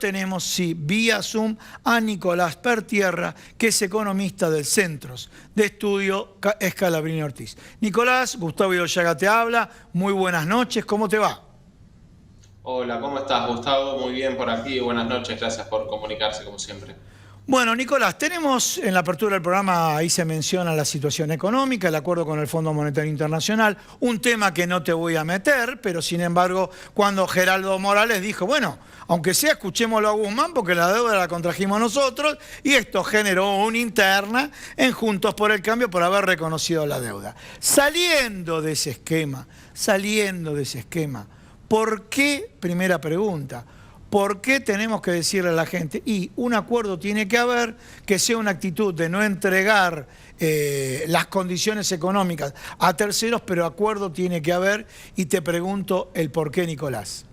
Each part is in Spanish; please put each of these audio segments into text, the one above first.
Tenemos, sí, vía Zoom a Nicolás Pertierra, que es economista del Centros de Estudio Scalabrini Ortiz. Nicolás, Gustavo Idoyaga te habla. Muy buenas noches, ¿cómo te va? Hola, ¿cómo estás, Gustavo? Muy bien por aquí. Buenas noches, gracias por comunicarse como siempre. Bueno, Nicolás, tenemos en la apertura del programa, ahí se menciona la situación económica, el acuerdo con el Fondo Monetario Internacional, un tema que no te voy a meter, pero sin embargo, cuando Geraldo Morales dijo, bueno, aunque sea escuchémoslo a Guzmán, porque la deuda la contrajimos nosotros, y esto generó una interna en Juntos por el Cambio por haber reconocido la deuda. Saliendo de ese esquema, ¿por qué? Primera pregunta. ¿Por qué tenemos que decirle a la gente? Y un acuerdo tiene que haber, que sea una actitud de no entregar las condiciones económicas a terceros, pero acuerdo tiene que haber. Y te pregunto el por qué, Nicolás.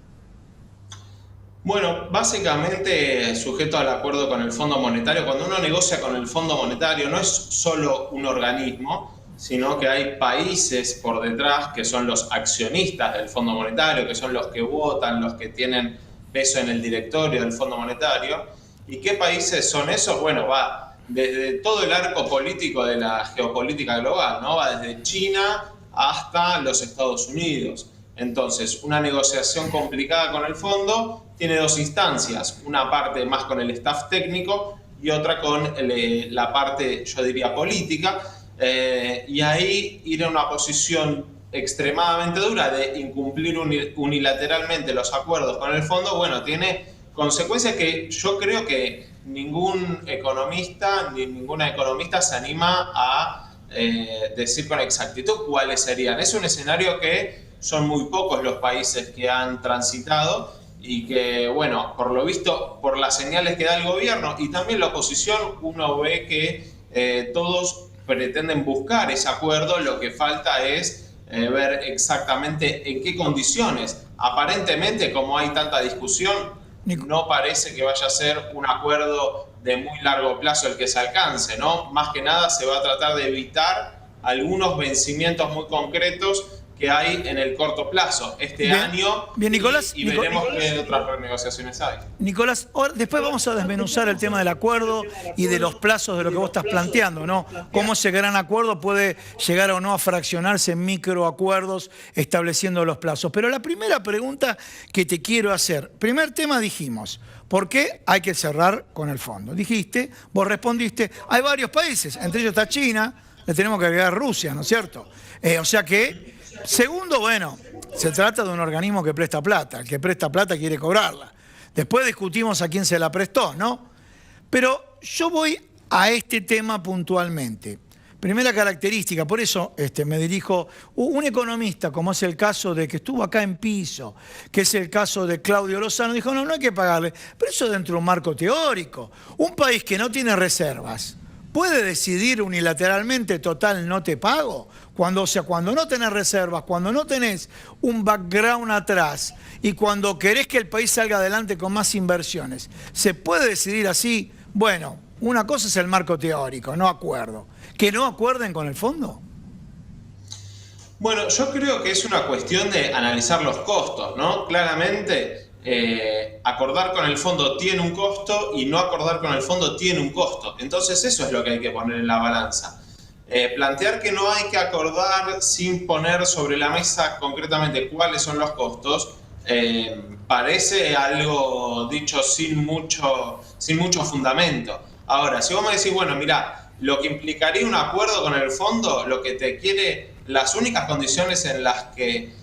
Bueno, básicamente sujeto al acuerdo con el Fondo Monetario, cuando uno negocia con el Fondo Monetario no es solo un organismo, sino que hay países por detrás que son los accionistas del Fondo Monetario, que son los que votan, los que tienen peso en el directorio del Fondo Monetario. ¿Y qué países son esos? Bueno, va desde todo el arco político de la geopolítica global, ¿no? Va desde China hasta los Estados Unidos. Entonces, una negociación complicada con el fondo tiene dos instancias, una parte más con el staff técnico y otra con la parte, yo diría, política, y ahí ir a una posición extremadamente dura de incumplir unilateralmente los acuerdos con el fondo, bueno, tiene consecuencias que yo creo que ningún economista ni ninguna economista se anima a decir con exactitud cuáles serían. Es un escenario que son muy pocos los países que han transitado y que, bueno, por lo visto, por las señales que da el gobierno y también la oposición, uno ve que todos pretenden buscar ese acuerdo, lo que falta es ver exactamente en qué condiciones. Aparentemente, como hay tanta discusión, no parece que vaya a ser un acuerdo de muy largo plazo el que se alcance, ¿no? Más que nada se va a tratar de evitar algunos vencimientos muy concretos que hay en el corto plazo este año. Bien, Nicolás, y veremos qué otras renegociaciones hay. Nicolás, después vamos a desmenuzar el tema del acuerdo y de los plazos de lo que vos estás planteando, ¿no? Cómo ese gran acuerdo puede llegar o no a fraccionarse en microacuerdos estableciendo los plazos. Pero la primera pregunta que te quiero hacer, primer tema dijimos, ¿por qué hay que cerrar con el fondo? Dijiste, vos respondiste, hay varios países, entre ellos está China, le tenemos que agregar Rusia, ¿no es cierto? O sea que... Segundo, bueno, se trata de un organismo que presta plata. El que presta plata quiere cobrarla. Después discutimos a quién se la prestó, ¿no? Pero yo voy a este tema puntualmente. Primera característica, por eso me dirijo un economista, como es el caso de que estuvo acá en Piso, que es el caso de Claudio Lozano, dijo, no hay que pagarle. Pero eso dentro de un marco teórico. Un país que no tiene reservas, ¿puede decidir unilateralmente, total, no te pago? Cuando no tenés reservas, cuando no tenés un background atrás y cuando querés que el país salga adelante con más inversiones, ¿se puede decidir así? Bueno, una cosa es el marco teórico, no acuerdo. ¿Que no acuerden con el fondo? Bueno, yo creo que es una cuestión de analizar los costos, ¿no? Claramente, acordar con el fondo tiene un costo y no acordar con el fondo tiene un costo. Entonces eso es lo que hay que poner en la balanza. Plantear que no hay que acordar sin poner sobre la mesa concretamente cuáles son los costos, parece algo dicho sin mucho fundamento. Ahora, si vos me decís, bueno, mirá, lo que implicaría un acuerdo con el fondo, lo que te quiere, las únicas condiciones en las que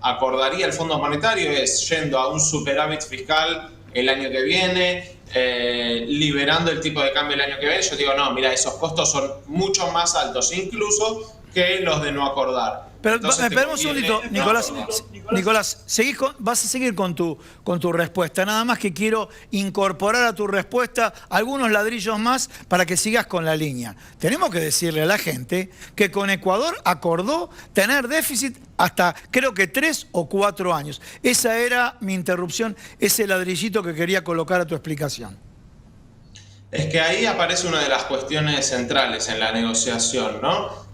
acordaría el Fondo Monetario es yendo a un superávit fiscal el año que viene, liberando el tipo de cambio el año que viene. Yo digo, no, mira, esos costos son mucho más altos incluso que los de no acordar. Pero esperemos un segundito, Nicolás. Nicolás, vas a seguir con tu respuesta. Nada más que quiero incorporar a tu respuesta algunos ladrillos más para que sigas con la línea. Tenemos que decirle a la gente que con Ecuador acordó tener déficit hasta creo que 3 o 4 años. Esa era mi interrupción, ese ladrillito que quería colocar a tu explicación. Es que ahí aparece una de las cuestiones centrales en la negociación, ¿no?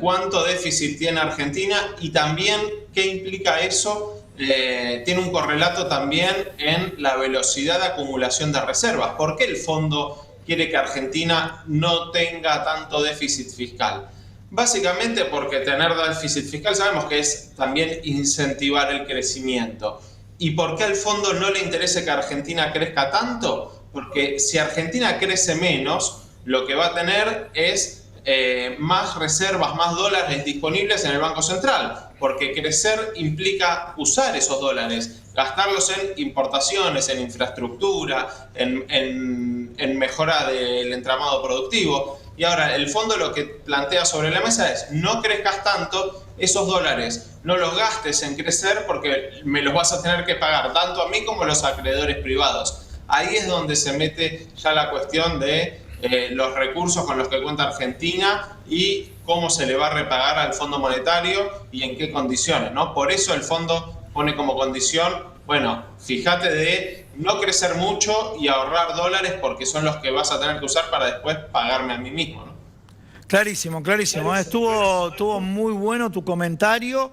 ¿Cuánto déficit tiene Argentina? Y también, ¿qué implica eso tiene un correlato también en la velocidad de acumulación de reservas. ¿Por qué el fondo quiere que Argentina no tenga tanto déficit fiscal? Básicamente porque tener déficit fiscal sabemos que es también incentivar el crecimiento. ¿Y por qué al fondo no le interesa que Argentina crezca tanto? Porque si Argentina crece menos, lo que va a tener es más reservas, más dólares disponibles en el Banco Central, porque crecer implica usar esos dólares, gastarlos en importaciones, en infraestructura, en mejora del entramado productivo. Y ahora el fondo lo que plantea sobre la mesa es: no crezcas tanto, esos dólares no los gastes en crecer porque me los vas a tener que pagar tanto a mí como a los acreedores privados. Ahí es donde se mete ya la cuestión de los recursos con los que cuenta Argentina y cómo se le va a repagar al Fondo Monetario y en qué condiciones, ¿no? Por eso el fondo pone como condición, bueno, fíjate de no crecer mucho y ahorrar dólares porque son los que vas a tener que usar para después pagarme a mí mismo, ¿no? Clarísimo, clarísimo. Estuvo muy bueno tu comentario,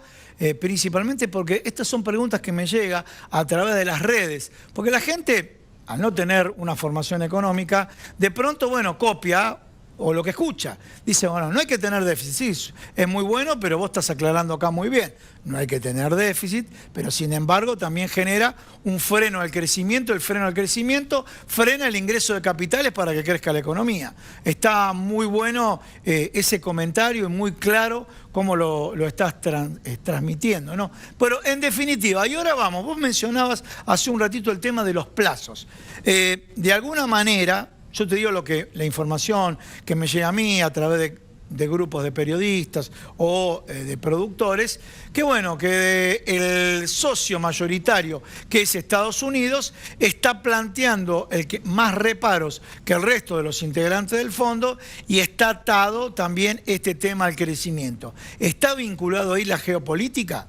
principalmente porque estas son preguntas que me llegan a través de las redes. Porque la gente, al no tener una formación económica, de pronto, bueno, copia o lo que escucha. Dice, bueno, no hay que tener déficit. Sí, es muy bueno, pero vos estás aclarando acá muy bien. No hay que tener déficit, pero sin embargo también genera un freno al crecimiento. El freno al crecimiento frena el ingreso de capitales para que crezca la economía. Está muy bueno ese comentario y muy claro cómo lo estás transmitiendo, ¿no? Pero en definitiva, y ahora vamos, vos mencionabas hace un ratito el tema de los plazos. De alguna manera, yo te digo la información que me llega a mí a través de grupos de periodistas o de productores, que bueno, que el socio mayoritario, que es Estados Unidos, está planteando más reparos que el resto de los integrantes del fondo y está atado también este tema al crecimiento. ¿Está vinculado ahí la geopolítica?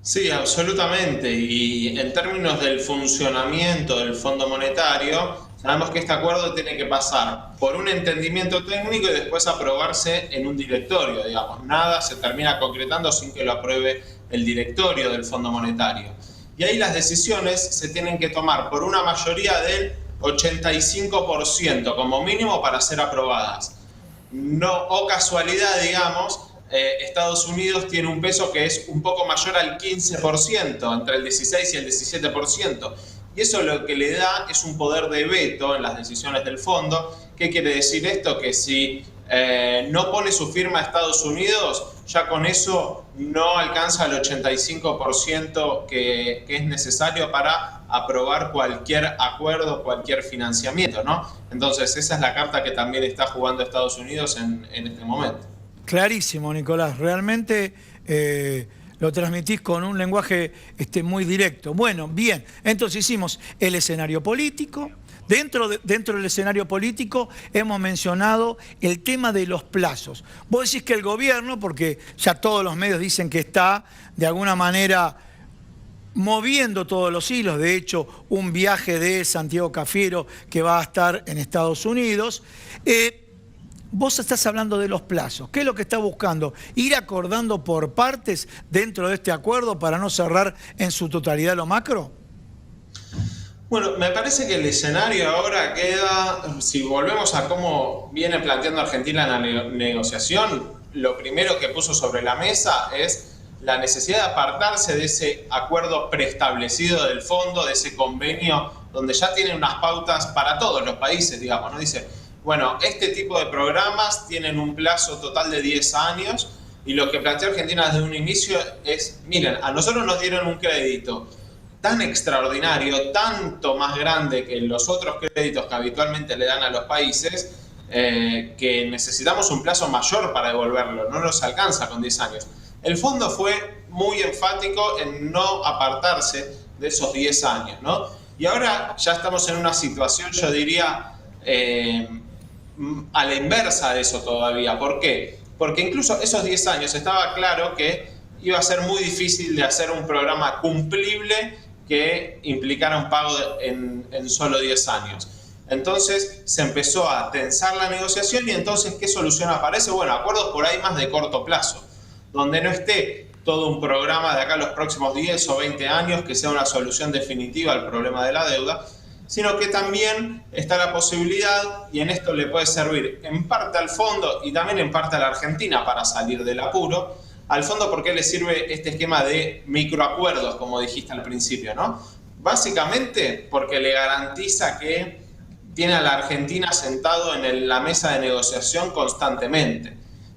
Sí, absolutamente. Y en términos del funcionamiento del Fondo Monetario, sabemos que este acuerdo tiene que pasar por un entendimiento técnico y después aprobarse en un directorio, digamos. Nada se termina concretando sin que lo apruebe el directorio del Fondo Monetario. Y ahí las decisiones se tienen que tomar por una mayoría del 85% como mínimo para ser aprobadas. No, o casualidad, digamos, Estados Unidos tiene un peso que es un poco mayor al 15%, entre el 16 y el 17%. Y eso lo que le da es un poder de veto en las decisiones del fondo. ¿Qué quiere decir esto? Que si no pone su firma a Estados Unidos, ya con eso no alcanza el 85% que es necesario para aprobar cualquier acuerdo, cualquier financiamiento, ¿no? Entonces esa es la carta que también está jugando Estados Unidos en este momento. Clarísimo, Nicolás. Realmente lo transmitís con un lenguaje muy directo. Bueno, bien. Entonces hicimos el escenario político. Dentro del escenario político hemos mencionado el tema de los plazos. Vos decís que el gobierno, porque ya todos los medios dicen que está de alguna manera moviendo todos los hilos, de hecho un viaje de Santiago Cafiero que va a estar en Estados Unidos. Vos estás hablando de los plazos. ¿Qué es lo que está buscando? Ir acordando por partes dentro de este acuerdo para no cerrar en su totalidad lo macro. Bueno, me parece que el escenario ahora queda, si volvemos a cómo viene planteando Argentina la negociación, lo primero que puso sobre la mesa es la necesidad de apartarse de ese acuerdo preestablecido del fondo, de ese convenio donde ya tiene unas pautas para todos los países, digamos, ¿no? Dice, bueno, este tipo de programas tienen un plazo total de 10 años y lo que plantea Argentina desde un inicio es, miren, a nosotros nos dieron un crédito tan extraordinario, tanto más grande que los otros créditos que habitualmente le dan a los países, que necesitamos un plazo mayor para devolverlo, no nos alcanza con 10 años. El fondo fue muy enfático en no apartarse de esos 10 años, ¿no? Y ahora ya estamos en una situación, yo diría, a la inversa de eso todavía. ¿Por qué? Porque incluso esos 10 años estaba claro que iba a ser muy difícil de hacer un programa cumplible que implicara un pago en solo 10 años. Entonces se empezó a tensar la negociación y entonces ¿qué solución aparece? Bueno, acuerdos por ahí más de corto plazo, donde no esté todo un programa de acá a los próximos 10 o 20 años que sea una solución definitiva al problema de la deuda, sino que también está la posibilidad, y en esto le puede servir en parte al fondo y también en parte a la Argentina para salir del apuro. Al fondo, ¿por qué le sirve este esquema de microacuerdos, como dijiste al principio, ¿no? Básicamente porque le garantiza que tiene a la Argentina sentado en la mesa de negociación constantemente.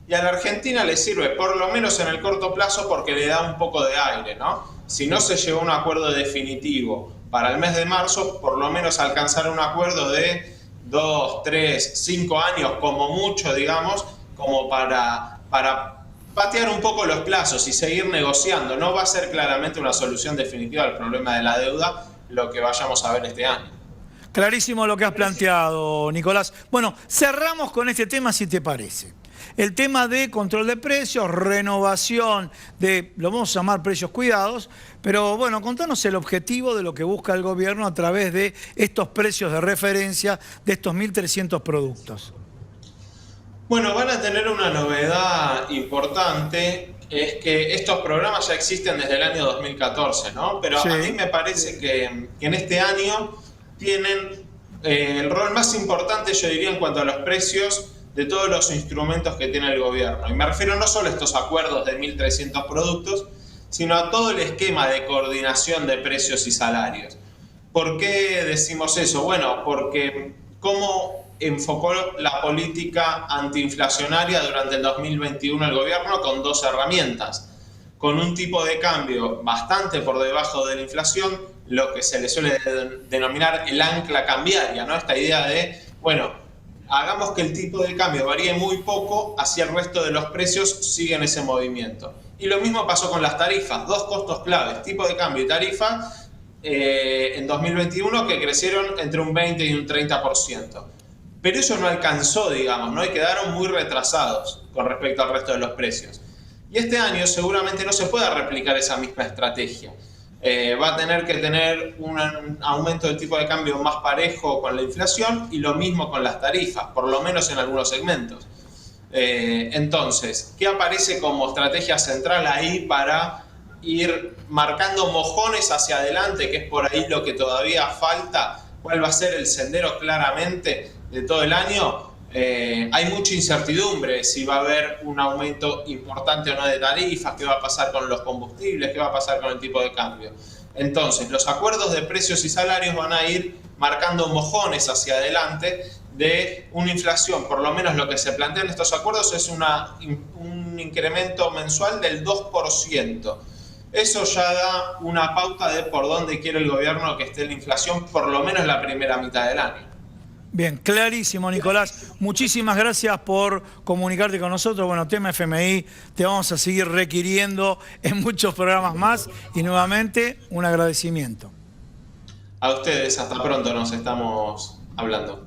Y a la Argentina le sirve, por lo menos en el corto plazo, porque le da un poco de aire, ¿no? Si no se llegó a un acuerdo definitivo para el mes de marzo, por lo menos alcanzar un acuerdo de 2, 3, 5 años, como mucho, digamos, como para patear un poco los plazos y seguir negociando. No va a ser claramente una solución definitiva al problema de la deuda lo que vayamos a ver este año. Clarísimo lo que has planteado, Nicolás. Bueno, cerramos con este tema, si te parece. El tema de control de precios, renovación de, lo vamos a llamar precios cuidados, pero bueno, contanos el objetivo de lo que busca el gobierno a través de estos precios de referencia de estos 1.300 productos. Bueno, van a tener una novedad importante, es que estos programas ya existen desde el año 2014, ¿no? Pero sí, a mí me parece que en este año tienen el rol más importante, yo diría, en cuanto a los precios de todos los instrumentos que tiene el gobierno. Y me refiero no solo a estos acuerdos de 1.300 productos, sino a todo el esquema de coordinación de precios y salarios. ¿Por qué decimos eso? Bueno, porque cómo enfocó la política antiinflacionaria durante el 2021 el gobierno con dos herramientas. Con un tipo de cambio bastante por debajo de la inflación, lo que se le suele denominar el ancla cambiaria, ¿no? Esta idea de, bueno, hagamos que el tipo de cambio varíe muy poco, así el resto de los precios siguen ese movimiento. Y lo mismo pasó con las tarifas, dos costos claves, tipo de cambio y tarifa, en 2021 que crecieron entre un 20 y un 30%. Pero eso no alcanzó, digamos, ¿no? Y quedaron muy retrasados con respecto al resto de los precios. Y este año seguramente no se pueda replicar esa misma estrategia. Va a tener que tener un aumento del tipo de cambio más parejo con la inflación y lo mismo con las tarifas, por lo menos en algunos segmentos. Entonces, ¿qué aparece como estrategia central ahí para ir marcando mojones hacia adelante, que es por ahí lo que todavía falta? ¿Cuál va a ser el sendero claramente de todo el año? Hay mucha incertidumbre si va a haber un aumento importante o no de tarifas, qué va a pasar con los combustibles, qué va a pasar con el tipo de cambio. Entonces, los acuerdos de precios y salarios van a ir marcando mojones hacia adelante de una inflación. Por lo menos lo que se plantea en estos acuerdos es un incremento mensual del 2%. Eso ya da una pauta de por dónde quiere el gobierno que esté la inflación, por lo menos la primera mitad del año. Bien, clarísimo, Nicolás. Muchísimas gracias por comunicarte con nosotros. Bueno, tema FMI, te vamos a seguir requiriendo en muchos programas más y nuevamente un agradecimiento. A ustedes, hasta pronto, nos estamos hablando.